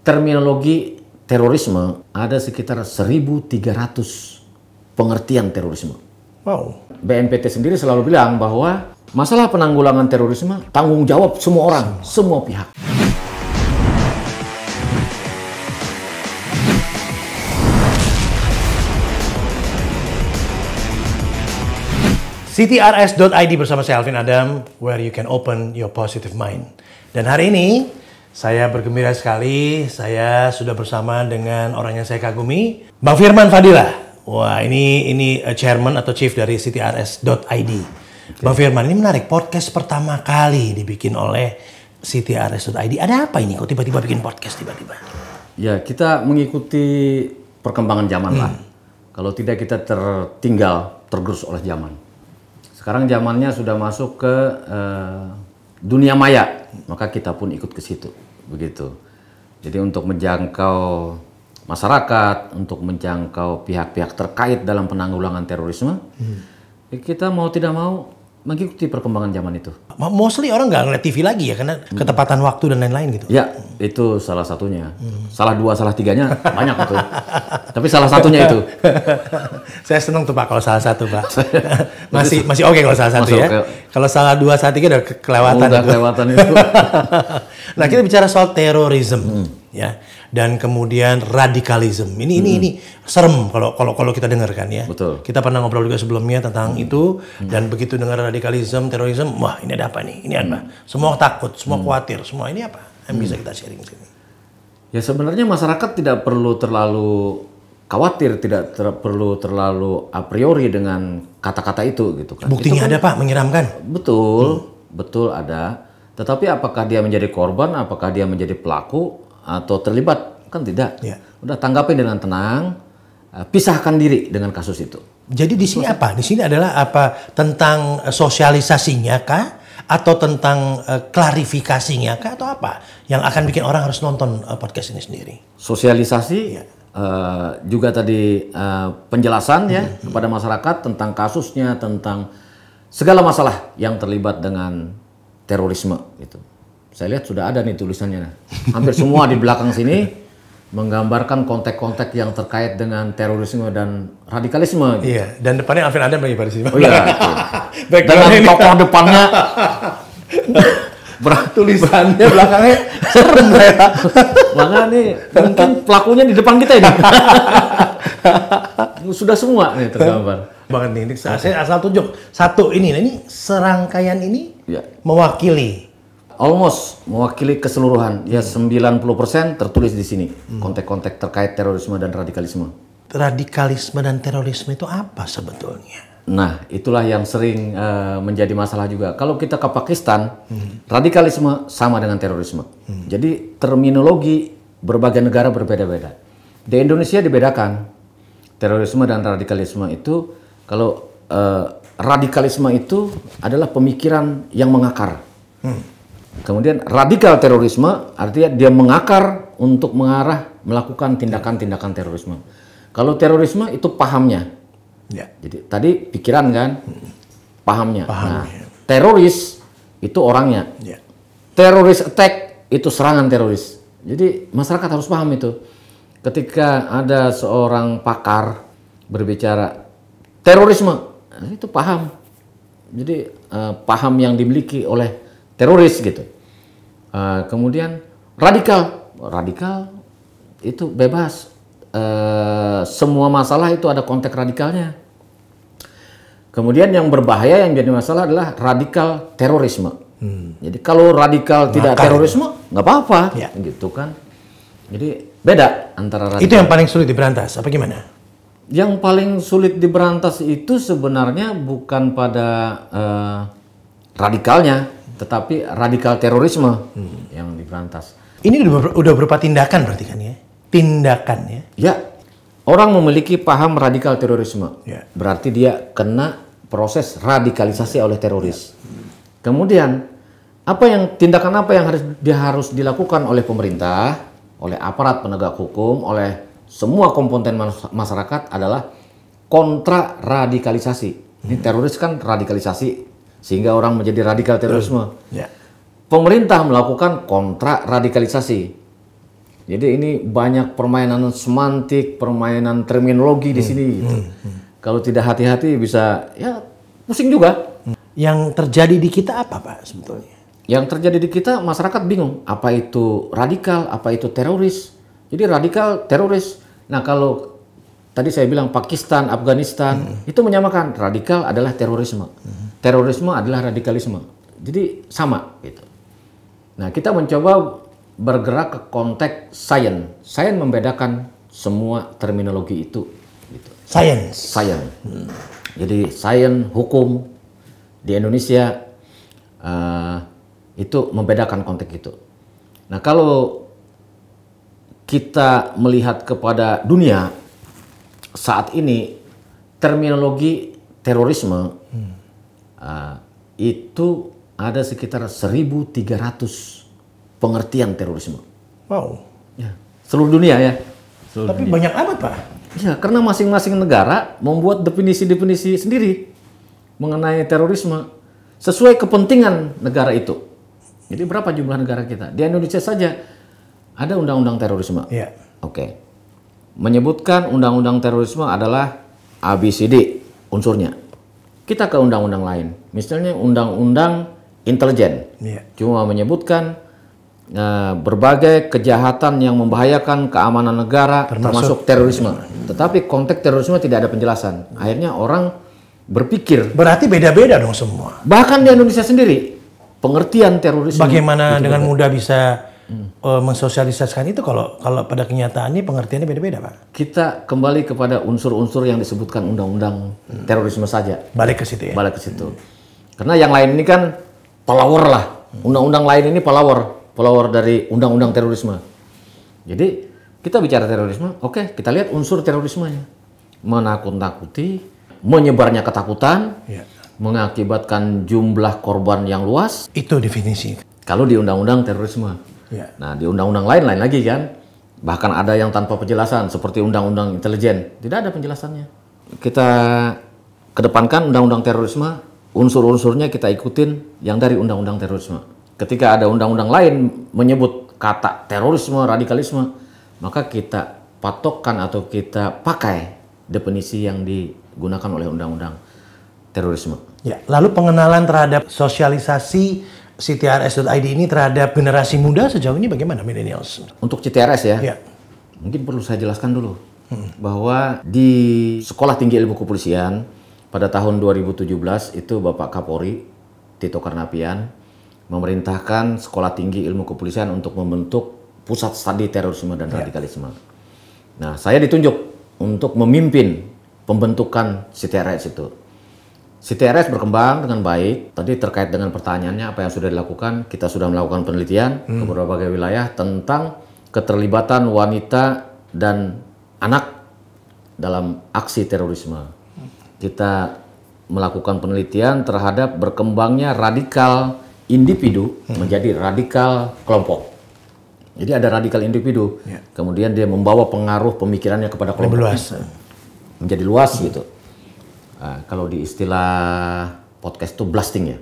Terminologi terorisme ada sekitar 1.300 pengertian terorisme. Wow. BNPT sendiri selalu bilang bahwa masalah penanggulangan terorisme tanggung jawab semua orang, semua pihak. CTRS.id bersama saya Alvin Adam, where you can open your positive mind. Dan hari ini saya bergembira sekali, saya sudah bersama dengan orang yang saya kagumi, Bang Firman Fadila. Wah, ini chairman atau chief dari CTRS.id. Okay. Bang Firman, ini menarik, podcast pertama kali dibikin oleh CTRS.id. Ada apa ini? Kok tiba-tiba bikin podcast tiba-tiba? Ya, kita mengikuti perkembangan zaman lah. Kalau tidak kita tertinggal, tergerus oleh zaman. Sekarang zamannya sudah masuk ke dunia maya, maka kita pun ikut ke situ, begitu. Jadi untuk menjangkau masyarakat, untuk menjangkau pihak-pihak terkait dalam penanggulangan terorisme, kita mau tidak mau mengikuti perkembangan zaman itu. Mostly orang nggak ngeliat TV lagi ya, karena ketepatan waktu dan lain-lain gitu. Ya, itu salah satunya. Salah dua, salah tiganya banyak itu. Tapi salah satunya itu. Saya senang tuh Pak kalau salah satu Pak. masih oke kalau salah satu ya. Okay. Kalau salah dua, salah tiga udah kelewatan. Udah kelewatan itu. Nah, kita bicara soal terorisme ya, dan kemudian radikalisme. Ini serem kalau kita dengarkan ya. Betul. Kita pernah ngobrol juga sebelumnya tentang itu, dan begitu dengar radikalisme, terorisme, wah ini ada apa nih? Ini apa? Semua takut, semua khawatir, semua ini apa? Yang bisa kita sharing sini. Ya sebenarnya masyarakat tidak perlu terlalu khawatir, tidak perlu terlalu a priori dengan kata-kata itu gitu kan. Buktinya itu kan, ada Pak, menyeramkan. Betul, betul ada. Tetapi apakah dia menjadi korban, apakah dia menjadi pelaku atau terlibat? Kan tidak. Ya. Udah tanggapin dengan tenang, pisahkan diri dengan kasus itu. Jadi di sini apa? Di sini adalah apa? Tentang sosialisasinya kah? Atau tentang klarifikasinya kah? Atau apa? Yang akan bikin orang harus nonton podcast ini sendiri? Sosialisasi, ya. Juga tadi penjelasan ya kepada masyarakat tentang kasusnya, tentang segala masalah yang terlibat dengan terorisme gitu. Saya lihat sudah ada nih tulisannya. Hampir semua di belakang sini menggambarkan kontek-kontek yang terkait dengan terorisme dan radikalisme. Gitu. Iya, dan depannya Alvin Adam lagi pada sini. Oh iya. Dengan tokoh depannya tulisannya belakangnya serem ya. Maka nih mungkin pelakunya di depan kita ini. Sudah semua nih tergambar. Banget nih, saya asal tunjuk satu ini serangkaian ini ya. Mewakili keseluruhan. Ya 90% tertulis di sini. Kontek-kontek terkait terorisme dan radikalisme. Radikalisme dan terorisme itu apa sebetulnya? Nah, itulah yang sering menjadi masalah juga. Kalau kita ke Pakistan, radikalisme sama dengan terorisme. Jadi terminologi berbagai negara berbeda-beda. Di Indonesia dibedakan. Terorisme dan radikalisme itu, kalau radikalisme itu adalah pemikiran yang mengakar. Kemudian radikal terorisme artinya dia mengakar untuk mengarah melakukan tindakan-tindakan terorisme. Kalau terorisme itu pahamnya. Ya. Jadi tadi pikiran kan, pahamnya. Nah, teroris itu orangnya. Ya. Teroris attack itu serangan teroris. Jadi masyarakat harus paham itu. Ketika ada seorang pakar berbicara terorisme, itu paham. Jadi paham yang dimiliki oleh teroris gitu. Kemudian radikal itu bebas. Semua masalah itu ada konteks radikalnya. Kemudian yang berbahaya yang jadi masalah adalah radikal terorisme. Jadi kalau radikal tidak terorisme nggak apa-apa, gitu kan. Jadi beda antara radikal. Itu yang paling sulit diberantas, apa gimana? Yang paling sulit diberantas itu sebenarnya bukan pada radikalnya, tetapi radikal terorisme yang diberantas. Ini udah berupa tindakan berarti kan ya? Tindakan ya? Ya, orang memiliki paham radikal terorisme. Ya. Berarti dia kena proses radikalisasi oleh teroris. Kemudian, tindakan apa yang harus dilakukan oleh pemerintah, oleh aparat penegak hukum, oleh semua komponen masyarakat adalah kontra radikalisasi. Ini teroris kan radikalisasi sehingga orang menjadi radikal terorisme. Ya. Pemerintah melakukan kontra radikalisasi. Jadi ini banyak permainan semantik, permainan terminologi di sini gitu. Kalau tidak hati-hati bisa ya pusing juga. Yang terjadi di kita apa Pak sebetulnya? Yang terjadi di kita masyarakat bingung, apa itu radikal, apa itu teroris. Jadi radikal, teroris. Nah kalau tadi saya bilang Pakistan, Afghanistan, itu menyamakan radikal adalah terorisme. Terorisme adalah radikalisme. Jadi sama gitu. Nah kita mencoba bergerak ke konteks sains. Sains membedakan semua terminologi itu. Gitu. Science. Sains. Jadi sains, hukum di Indonesia itu membedakan konteks itu. Nah kalau kita melihat kepada dunia saat ini terminologi terorisme itu ada sekitar 1.300 pengertian terorisme. Wow. Ya, seluruh dunia ya. Tapi banyak amat Pak. Ya, karena masing-masing negara membuat definisi-definisi sendiri mengenai terorisme sesuai kepentingan negara itu. Jadi berapa jumlah negara kita? Di Indonesia saja ada undang-undang terorisme. Iya. Oke. Menyebutkan undang-undang terorisme adalah ABCD unsurnya. Kita ke undang-undang lain. Misalnya undang-undang intelijen. Iya. Cuma menyebutkan berbagai kejahatan yang membahayakan keamanan negara termasuk terorisme. Tetapi konteks terorisme tidak ada penjelasan. Akhirnya orang berpikir. Berarti beda-beda dong semua. Bahkan di Indonesia sendiri pengertian terorisme. Bagaimana dengan mudah bisa mensosialisasikan itu kalau pada kenyataannya pengertiannya beda-beda Pak? Kita kembali kepada unsur-unsur yang disebutkan undang-undang terorisme saja. Balik ke situ ya? Balik ke situ. Karena yang lain ini kan pelawar lah. Undang-undang lain ini pelawar dari undang-undang terorisme. Jadi kita bicara terorisme, oke, kita lihat unsur terorismenya. Menakut-nakuti, menyebarnya ketakutan, mengakibatkan jumlah korban yang luas. Itu definisi. Kalau di undang-undang terorisme. Nah, di undang-undang lain lagi kan. Bahkan ada yang tanpa penjelasan seperti undang-undang intelijen. Tidak ada penjelasannya. Kita kedepankan undang-undang terorisme, unsur-unsurnya kita ikutin yang dari undang-undang terorisme. Ketika ada undang-undang lain menyebut kata terorisme, radikalisme, maka kita patokkan atau kita pakai definisi yang digunakan oleh undang-undang terorisme. Ya, lalu pengenalan terhadap sosialisasi CTRS.id ini terhadap generasi muda sejauh ini bagaimana millennials? Untuk CTRS ya, mungkin perlu saya jelaskan dulu bahwa di Sekolah Tinggi Ilmu Kepolisian pada tahun 2017 itu Bapak Kapolri Tito Karnavian memerintahkan Sekolah Tinggi Ilmu Kepolisian untuk membentuk Pusat Studi Terorisme dan Radikalisme. Nah, saya ditunjuk untuk memimpin pembentukan CTRS itu. CTRS berkembang dengan baik. Tadi terkait dengan pertanyaannya apa yang sudah dilakukan, kita sudah melakukan penelitian ke berbagai wilayah tentang keterlibatan wanita dan anak dalam aksi terorisme. Kita melakukan penelitian terhadap berkembangnya radikal individu menjadi radikal kelompok. Jadi ada radikal individu, kemudian dia membawa pengaruh pemikirannya kepada kelompok luas, menjadi luas gitu. Nah, kalau di istilah podcast itu blasting ya.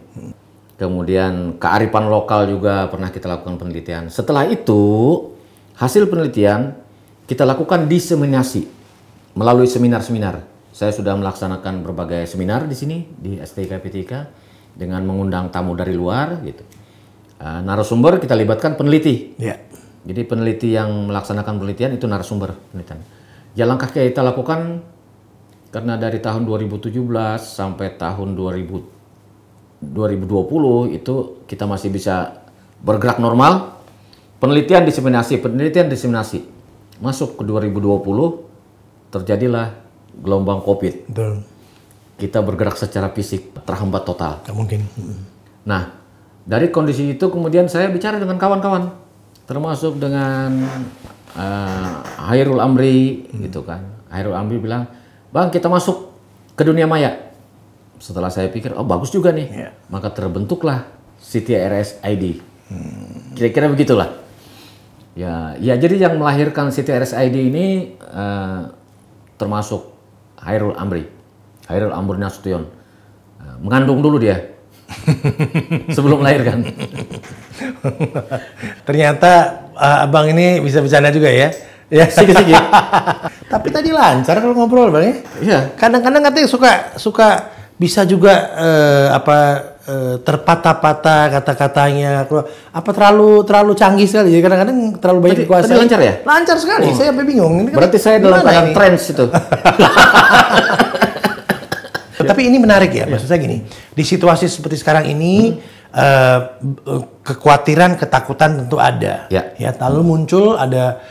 Kemudian kearifan lokal juga pernah kita lakukan penelitian. Setelah itu hasil penelitian kita lakukan diseminasi melalui seminar-seminar. Saya sudah melaksanakan berbagai seminar di sini di STIK P3 dengan mengundang tamu dari luar gitu. Narasumber kita libatkan peneliti. Jadi peneliti yang melaksanakan penelitian itu narasumber penelitian. Ya langkah kita lakukan karena dari tahun 2017 sampai tahun 2020 itu kita masih bisa bergerak normal. Penelitian diseminasi. Masuk ke 2020 terjadilah gelombang COVID. Betul. Kita bergerak secara fisik terhambat total. Nggak mungkin. Nah, dari kondisi itu kemudian saya bicara dengan kawan-kawan, termasuk dengan Hairul Amri gitu kan. Hairul Amri bilang, "Bang, kita masuk ke dunia maya." Setelah saya pikir, oh bagus juga nih. Maka terbentuklah CTRS ID. Kira-kira begitulah. Ya, jadi yang melahirkan CTRS ID ini termasuk Hairul Amri Nasution. Mengandung dulu dia sebelum melahirkan. Ternyata abang ini bisa bercanda juga ya? Ya, Sedikit-sedikit. Tapi tadi lancar kalau ngobrol bang ya? Iya. Kadang-kadang katanya suka bisa juga terpatah-patah kata-katanya. Apa terlalu canggih sekali? Jadi kadang-kadang terlalu banyak dikuasai. Tadi lancar ya? Lancar sekali. Saya sampai bingung. Ini Berarti saya dalam keadaan trends itu. Tapi ini menarik ya, maksud saya gini, di situasi seperti sekarang ini kekhawatiran, ketakutan tentu ada. Ya. Lalu muncul ada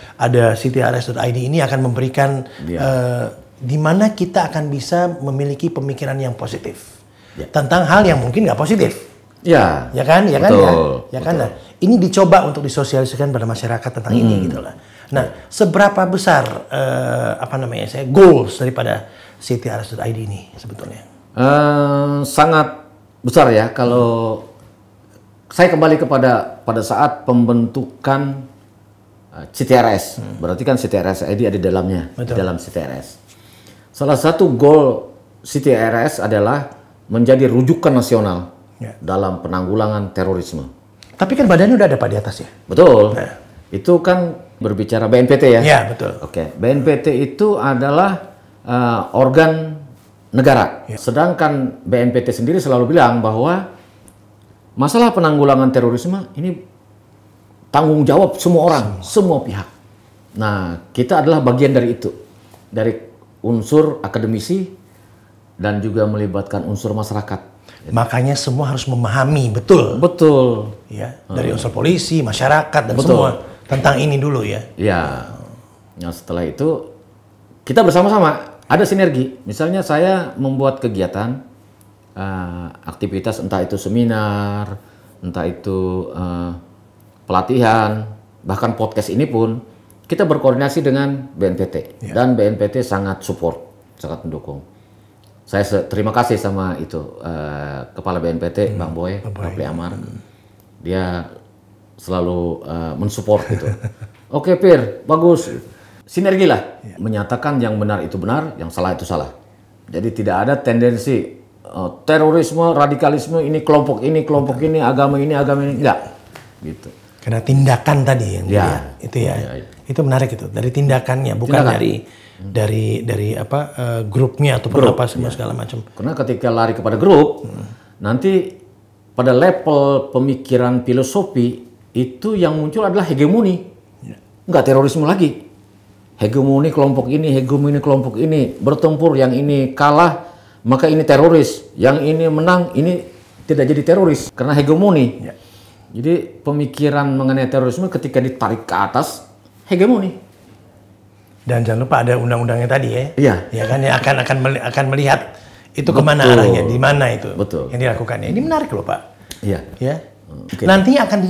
CTRS.id ini akan memberikan di mana kita akan bisa memiliki pemikiran yang positif tentang hal yang mungkin nggak positif. Ya. Ya kan, ya kan, Betul. ya kan. Nah, ini dicoba untuk disosialisasikan pada masyarakat tentang ini gitu lah. Nah, seberapa besar goals daripada CTRS.id ini sebetulnya? Sangat besar ya. Kalau saya kembali pada saat pembentukan CTRS, berarti kan CTRS ID ada di dalamnya, di dalam CTRS. Salah satu goal CTRS adalah menjadi rujukan nasional dalam penanggulangan terorisme. Tapi kan badannya udah ada Pak di atas ya? Betul. Nah. Itu kan berbicara BNPT ya? Iya, betul. Oke, BNPT itu adalah organ negara. Ya. Sedangkan BNPT sendiri selalu bilang bahwa masalah penanggulangan terorisme ini tanggung jawab semua orang, semua pihak. Nah, kita adalah bagian dari itu. Dari unsur akademisi dan juga melibatkan unsur masyarakat. Makanya semua harus memahami betul. Betul. Ya, dari unsur polisi, masyarakat dan semua tentang ini dulu ya. Ya. Nah, setelah itu kita bersama-sama ada sinergi. Misalnya saya membuat kegiatan aktivitas, entah itu seminar, entah itu pelatihan, bahkan podcast ini pun kita berkoordinasi dengan BNPT dan BNPT sangat support, sangat mendukung. Saya terima kasih sama itu Kepala BNPT Bang Boy, Rapli Amar. Dia selalu mensupport gitu. Oke Pir, bagus. Sinergi lah. Menyatakan yang benar itu benar, yang salah itu salah. Jadi tidak ada tendensi terorisme, radikalisme, ini, kelompok ini, agama ini, enggak. Gitu. Karena tindakan tadi yang itu ya. Itu menarik itu. Dari tindakannya, bukan dari grupnya ataupun apa segala macam. Karena ketika lari kepada grup, nanti pada level pemikiran filosofi itu yang muncul adalah hegemoni. Enggak terorisme lagi. Hegemoni kelompok ini, hegemoni kelompok ini, bertempur, yang ini kalah, maka ini teroris. Yang ini menang, ini tidak jadi teroris karena hegemoni. Jadi pemikiran mengenai terorisme ketika ditarik ke atas, hegemoni. Dan jangan lupa ada undang-undangnya tadi ya. Iya. Ya kan, yang akan melihat itu kemana arahnya, di mana itu yang dilakukannya. Ini menarik loh Pak. Iya. Ya. Okay. Nanti akan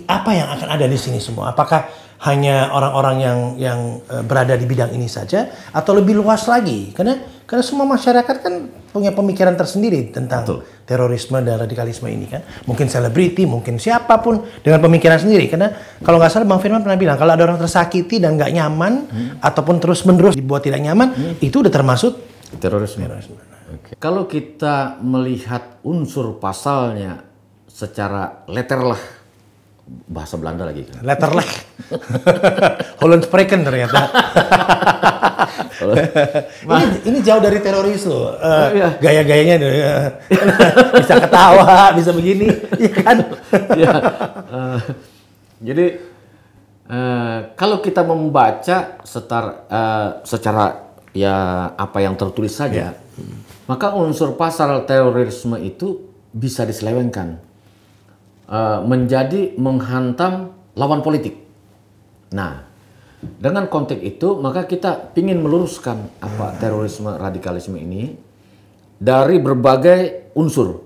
apa yang akan ada di sini semua? Apakah hanya orang-orang yang berada di bidang ini saja, atau lebih luas lagi? Karena semua masyarakat kan punya pemikiran tersendiri tentang terorisme dan radikalisme ini kan. Mungkin selebriti, mungkin siapapun dengan pemikiran sendiri. Karena kalau nggak salah Bang Firman pernah bilang kalau ada orang tersakiti dan nggak nyaman ataupun terus-menerus dibuat tidak nyaman, itu udah termasuk terorisme. Okay. Kalau kita melihat unsur pasalnya secara letterlah, bahasa Belanda lagi kan? Letterlah. Holland Spreken ternyata. ini jauh dari teroris loh. Gaya-gayanya bisa ketawa, bisa begini, ya kan? Jadi kalau kita membaca secara ya apa yang tertulis saja, maka unsur pasal terorisme itu bisa diselewengkan menjadi menghantam lawan politik. Nah, dengan konteks itu maka kita ingin meluruskan apa terorisme radikalisme ini dari berbagai unsur.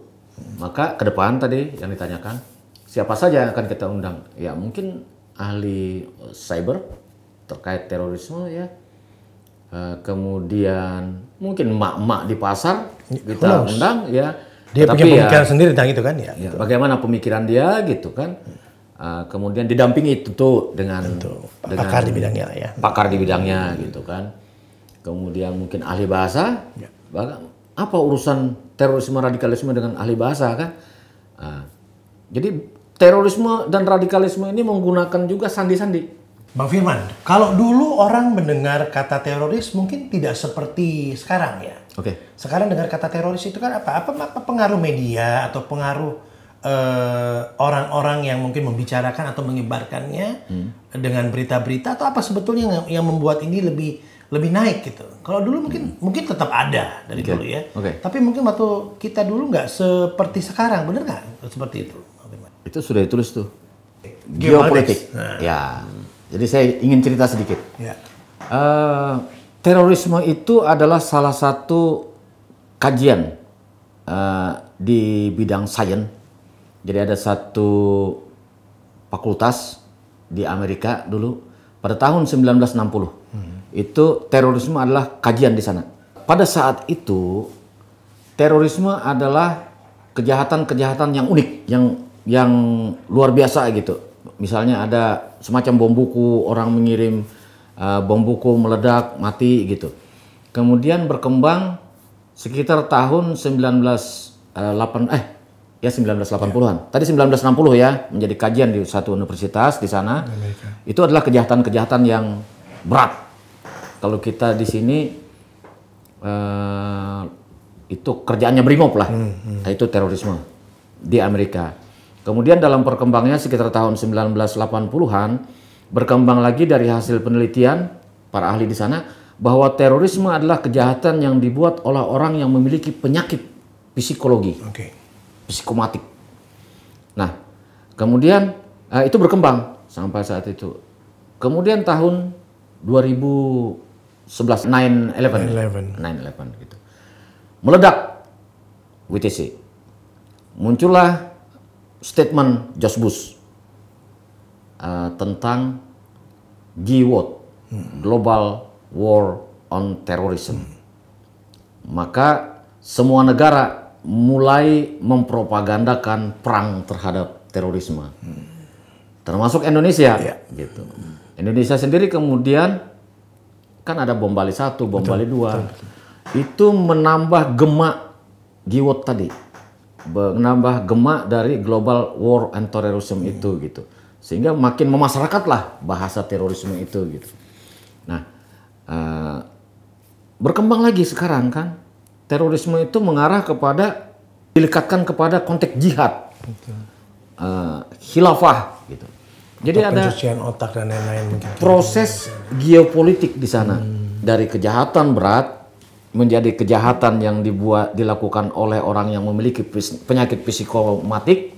Maka ke depan tadi yang ditanyakan, siapa saja yang akan kita undang? Ya mungkin ahli cyber terkait terorisme ya. Kemudian mungkin emak-emak di pasar kita undang ya. Dia punya pemikiran sendiri tentang itu kan ya. Bagaimana pemikiran dia gitu kan. Kemudian didampingi itu dengan pakar di bidangnya ya. Pakar di bidangnya gitu kan. Kemudian mungkin ahli bahasa. Apa urusan terorisme radikalisme dengan ahli bahasa kan? Jadi terorisme dan radikalisme ini menggunakan juga sandi-sandi. Bang Firman, kalau dulu orang mendengar kata teroris mungkin tidak seperti sekarang ya. Oke. Sekarang dengar kata teroris itu kan apa pengaruh media atau pengaruh orang-orang yang mungkin membicarakan atau menyebarkannya dengan berita-berita, atau apa sebetulnya yang membuat ini lebih naik gitu. Kalau dulu mungkin tetap ada dari dulu ya. Tapi mungkin waktu kita dulu nggak seperti sekarang, bener nggak seperti itu? Itu sudah ditulis tuh. Geopolitik. Ya. Jadi saya ingin cerita sedikit. Ya. Terorisme itu adalah salah satu kajian di bidang sains. Jadi ada satu fakultas di Amerika dulu pada tahun 1960. Itu terorisme adalah kajian di sana. Pada saat itu terorisme adalah kejahatan-kejahatan yang unik, yang luar biasa gitu. Misalnya ada semacam bom buku, orang mengirim bom buku meledak, mati gitu. Kemudian berkembang sekitar tahun 1980-an. Tadi 1960 ya, menjadi kajian di satu universitas di sana. Amerika. Itu adalah kejahatan-kejahatan yang berat. Kalau kita di sini itu kerjaannya brimob lah. Itu terorisme di Amerika. Kemudian dalam perkembangannya sekitar tahun 1980-an berkembang lagi dari hasil penelitian para ahli di sana bahwa terorisme adalah kejahatan yang dibuat oleh orang yang memiliki penyakit psikologi, psikomatik. Nah, kemudian itu berkembang sampai saat itu. Kemudian tahun 2011 9/11 gitu. Meledak WTC. Muncullah statement George Bush tentang GWOT, Global War on Terrorism. Maka semua negara mulai mempropagandakan perang terhadap terorisme, termasuk Indonesia. Gitu. Indonesia sendiri kemudian kan ada bom Bali 1, bom Bali 2, itu menambah gemak GWOT tadi. Menambah gemak dari Global War on Terrorism itu gitu, sehingga makin memasyarakat lah bahasa terorisme itu gitu. Nah, berkembang lagi sekarang kan terorisme itu mengarah kepada dilekatkan kepada konteks jihad, khilafah gitu. Jadi ada pencucian otak dan lain-lain. Proses geopolitik di sana dari kejahatan berat menjadi kejahatan yang dilakukan oleh orang yang memiliki penyakit psikomatik,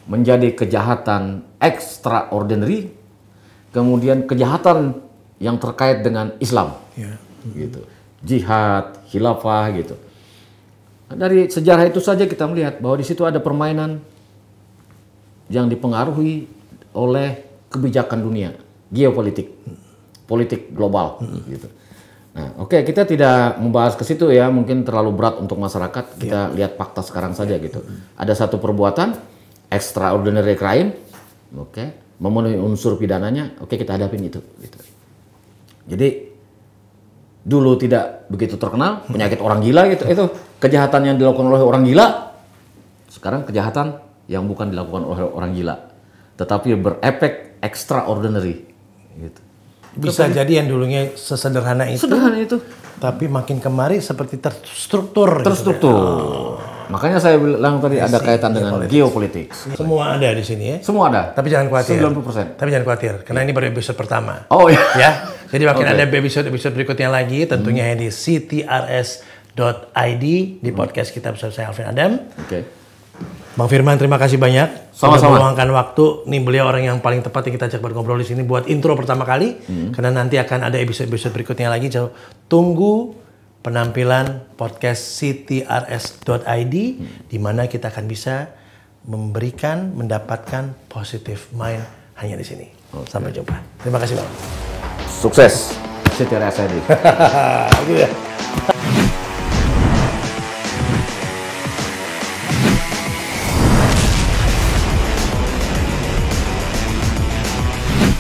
menjadi kejahatan extraordinary, kemudian kejahatan yang terkait dengan Islam, gitu, jihad, khilafah, gitu. Dari sejarah itu saja kita melihat bahwa di situ ada permainan yang dipengaruhi oleh kebijakan dunia, geopolitik, politik global, gitu. Nah, oke, kita tidak membahas ke situ ya, mungkin terlalu berat untuk masyarakat. Kita lihat fakta sekarang saja gitu. Ada satu perbuatan extraordinary crime, memenuhi unsur pidananya, kita hadapin itu. Gitu. Jadi dulu tidak begitu terkenal penyakit orang gila gitu, itu kejahatan yang dilakukan oleh orang gila. Sekarang kejahatan yang bukan dilakukan oleh orang gila, tetapi berefek extraordinary. Gitu. Bisa jadi yang dulunya sesederhana itu. Sederhana itu. Tapi makin kemari seperti terstruktur. Gitu ya. Makanya saya bilang tadi ada kaitan dengan geopolitik. Semua ada di sini ya. Semua ada. Tapi jangan khawatir. 90%. Tapi jangan khawatir, karena ini baru episode pertama. Oh iya. Ya. Jadi makin ada episode berikutnya lagi, tentunya di ctrs.id di podcast kita bersama saya Alvin Adam. Bang Firman, terima kasih banyak. Sama-sama. Meluangkan waktu. Nih beliau orang yang paling tepat yang kita ajak ngobrol di sini buat intro pertama kali. Karena nanti akan ada episode berikutnya lagi. Tunggu penampilan podcast ctrs.id di mana kita akan bisa mendapatkan positive mind hanya di sini. Sampai jumpa. Terima kasih, Bang. Sukses CTRS ID. Gitu ya.